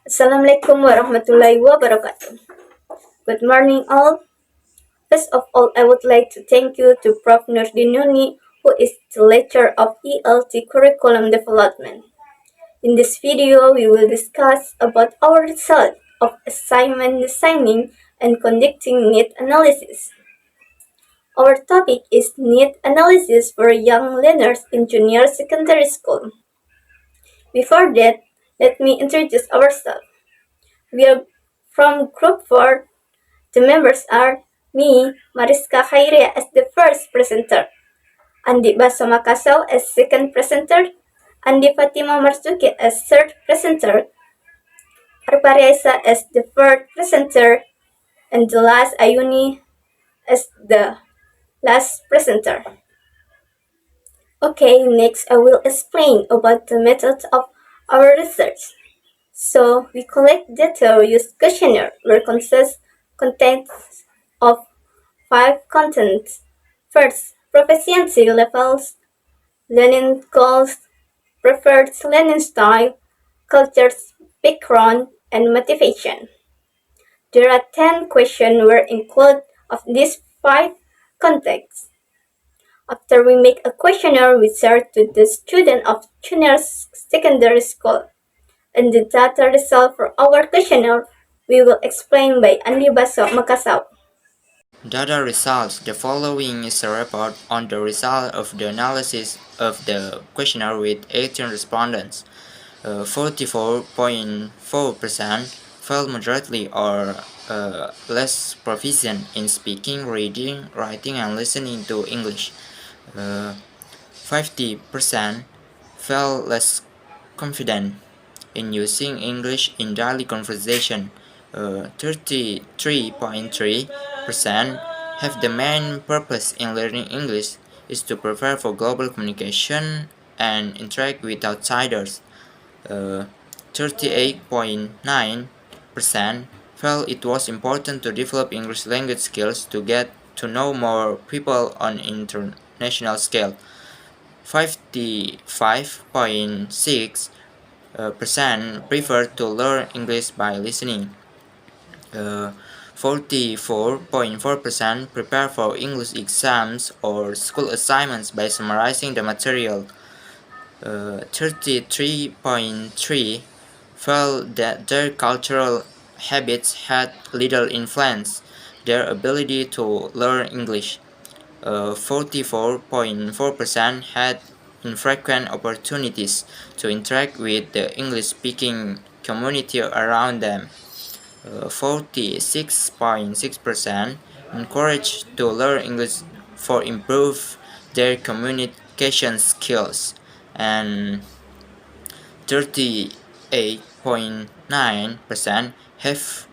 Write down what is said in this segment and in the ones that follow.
Assalamualaikum warahmatullahi wabarakatuh. Good morning all. First of all, I would like to thank you to Prof. Nurdinuni, who is the lecturer of ELT Curriculum Development. In this video, we will discuss about our result of assignment designing and conducting need analysis. Our topic is need analysis for young learners in junior secondary school. Before that, let me introduce ourselves. We are from Group 4. The members are me, Mariska, Khairiyah as the first presenter, Baso Makkasau as second presenter, Fatimah Marzuki as third presenter, Arparaesa as the fourth presenter, and the last Ayuni as the last presenter. Okay, next I will explain about the methods of our research. So we collect data use questionnaire where consists of 5 contents. First, proficiency levels, learning goals, preferred learning style, cultures, background, and motivation. There are 10 questions were included of these 5 contexts. After we make a questionnaire, we share to the student of junior secondary school. And the data result for our questionnaire we will explain by Baso Makkasau. Data results. The following is a report on the result of the analysis of the questionnaire with 18 respondents. 44.4% felt moderately or less proficient in speaking, reading, writing, and listening to English. 50% felt less confident in using English in daily conversation. 33.3% have the main purpose in learning English is to prepare for global communication and interact with outsiders. 38.9% felt it was important to develop English language skills to get to know more people on international scale. 55.6% prefer to learn English by listening. 44.4% prepare for English exams or school assignments by summarizing the material. 33.3% felt that their cultural habits had little influence their ability to learn English. 44.4% had infrequent opportunities to interact with the English-speaking community around them. 46.6% encouraged to learn English for improve their communication skills, and 38.9% have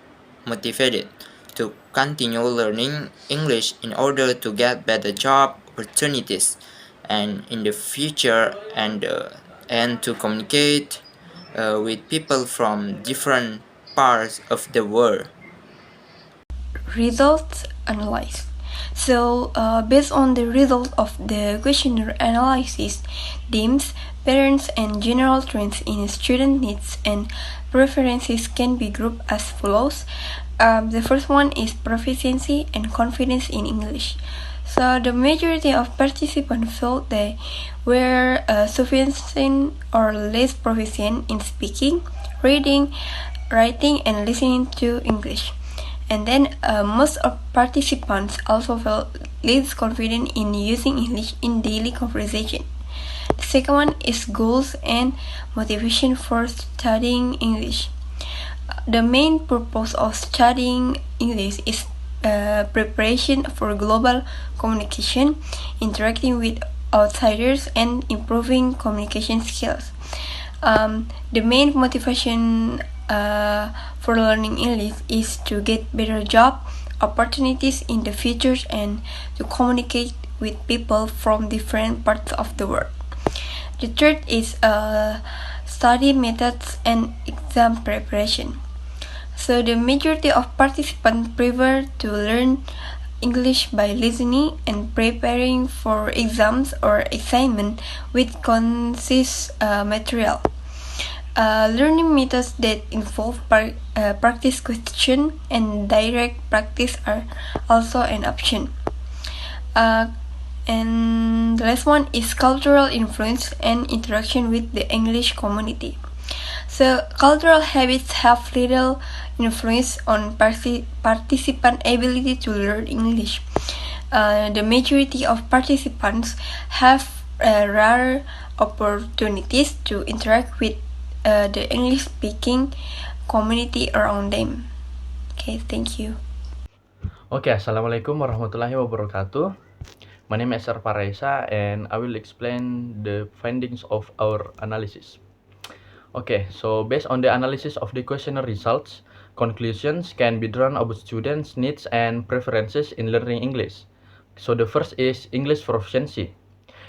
motivated to continue learning English in order to get better job opportunities and in the future and to communicate with people from different parts of the world. Results analyzed. So, based on the result of the questionnaire analysis, themes, patterns, and general trends in student needs and preferences can be grouped as follows. The first one is proficiency and confidence in English. So the majority of participants felt they were sufficient or less proficient in speaking, reading, writing, and listening to English. And then most of participants also felt less confident in using English in daily conversation. The second one is goals and motivation for studying English. The main purpose of studying English is preparation for global communication, interacting with outsiders, and improving communication skills. The main motivation for learning English is to get better job opportunities in the future and to communicate with people from different parts of the world. The third is study methods and exam preparation. So the majority of participants prefer to learn English by listening and preparing for exams or assignment with concise material. Learning methods that involve practice question and direct practice are also an option. And the last one is cultural influence and interaction with the English community. So, cultural habits have little influence on participant ability to learn English. The majority of participants have rare opportunities to interact with the English-speaking community around them. Okay, thank you. Okay, Assalamualaikum warahmatullahi wabarakatuh. My name is Arparaesa and I will explain the findings of our analysis. Okay, so based on the analysis of the questionnaire results, conclusions can be drawn about students' needs and preferences in learning English. So the first is English proficiency.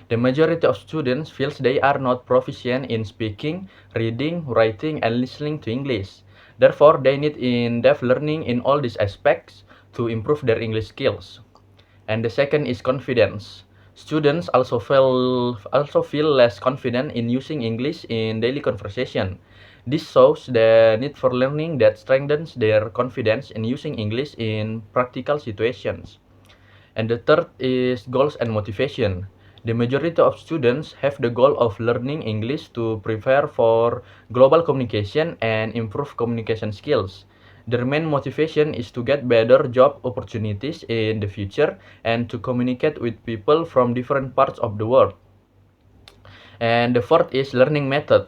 The majority of students feels they are not proficient in speaking, reading, writing, and listening to English. Therefore, they need in-depth learning in all these aspects to improve their English skills. And the second is confidence. Students also feel less confident in using English in daily conversation. This shows the need for learning that strengthens their confidence in using English in practical situations. And the third is goals and motivation. The majority of students have the goal of learning English to prepare for global communication and improve communication skills. Their main motivation is to get better job opportunities in the future and to communicate with people from different parts of the world. And the fourth is learning method.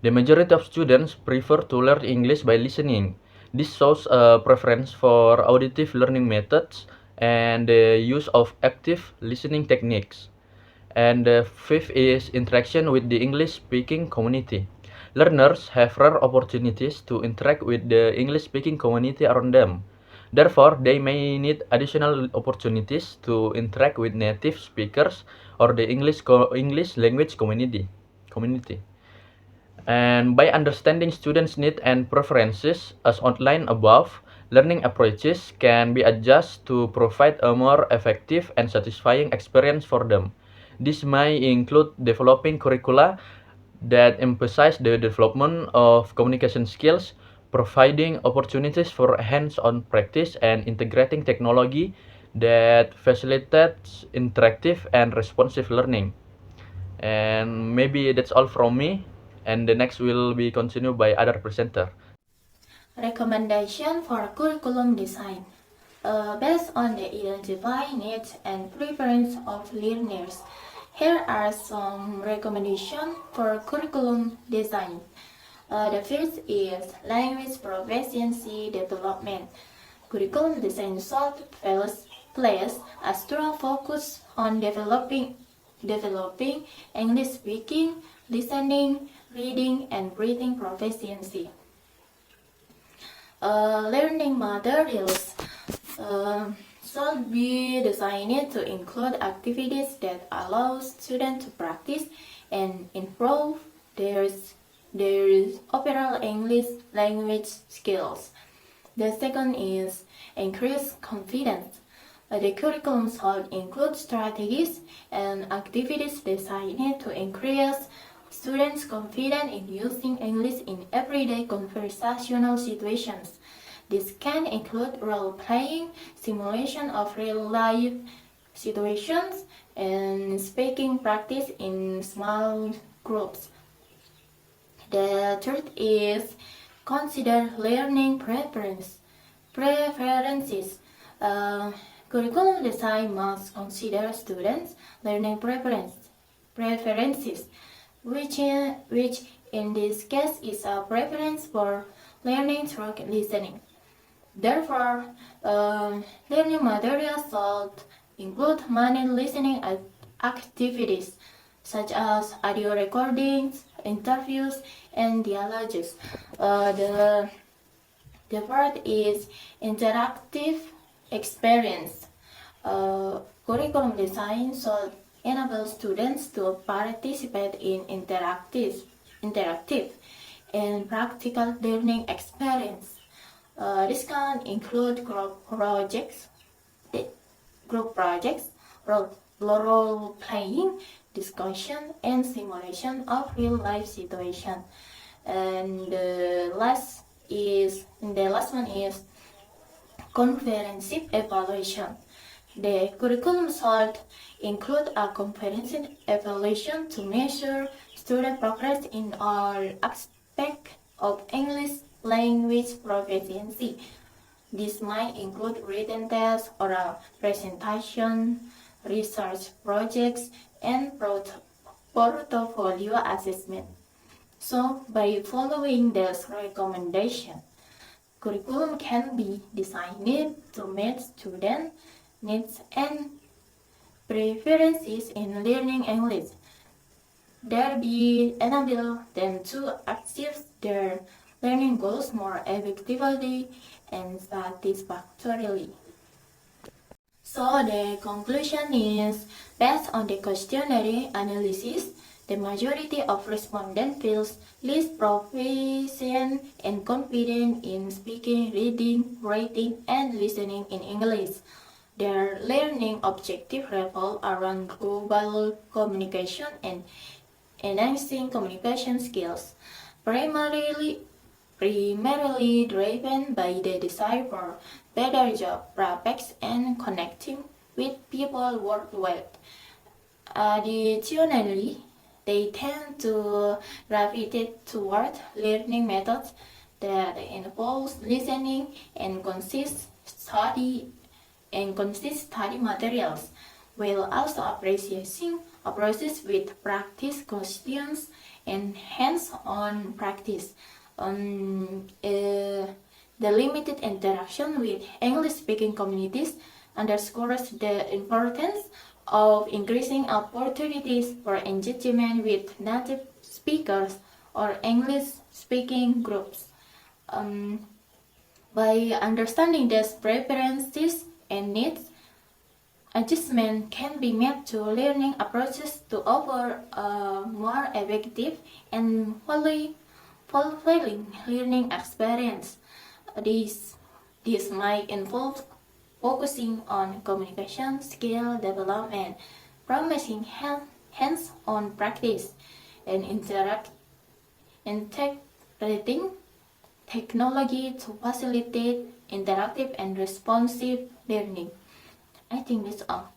The majority of students prefer to learn English by listening. This shows a preference for auditive learning methods and the use of active listening techniques. And the fifth is interaction with the English-speaking community. Learners have rare opportunities to interact with the English-speaking community around them. Therefore, they may need additional opportunities to interact with native speakers or the English language community. And by understanding students' needs and preferences as outlined above, learning approaches can be adjusted to provide a more effective and satisfying experience for them. This may include developing curricula that emphasize the development of communication skills, providing opportunities for hands-on practice, and integrating technology that facilitates interactive and responsive learning. And maybe that's all from me, and the next will be continued by other presenter. Recommendation for curriculum design. Based on the identified needs and preference of learners, here are some recommendations for curriculum design. The first is language proficiency development. Curriculum design should place a strong focus on developing English speaking, listening, reading, and writing proficiency. Learning materials should be designed to include activities that allow students to practice and improve their overall English language skills. The second is increase confidence. The curriculum should include strategies and activities designed to increase students' confidence in using English in everyday conversational situations. This can include role-playing, simulation of real-life situations, and speaking practice in small groups. The third is consider learning preferences. Curriculum design must consider students' learning preferences, which in this case is a preference for learning through listening. Therefore, learning materials should include many listening activities such as audio recordings, interviews, and dialogues. The fourth is interactive experience. Curriculum design should enable students to participate in interactive and practical learning experience. This can include group projects, role playing, discussion, and simulation of real life situations. And the last one is comprehensive evaluation. The curriculum should include a comprehensive evaluation to measure student progress in all aspects of English language proficiency. This might include written tests, oral presentation, research projects, and portfolio assessment. So, by following this recommendation, curriculum can be designed to meet student needs and preferences in learning English. Thereby enable them to achieve their learning goals more effectively and satisfactorily. So the conclusion is, based on the questionnaire analysis, the majority of respondents feels less proficient and confident in speaking, reading, writing, and listening in English. Their learning objectives revolve around global communication and enhancing communication skills, primarily driven by the desire for better job prospects and connecting with people worldwide. Additionally, they tend to gravitate toward learning methods that involve listening and consist study materials, while also appreciating a process with practice questions and hands-on practice. The limited interaction with English-speaking communities underscores the importance of increasing opportunities for engagement with native speakers or English-speaking groups. By understanding these preferences and needs, adjustment can be made to learning approaches to offer a more effective and fulfilling learning experience. This might involve focusing on communication skill development, promising hands-on practice, and integrating technology to facilitate interactive and responsive learning. I think that's all.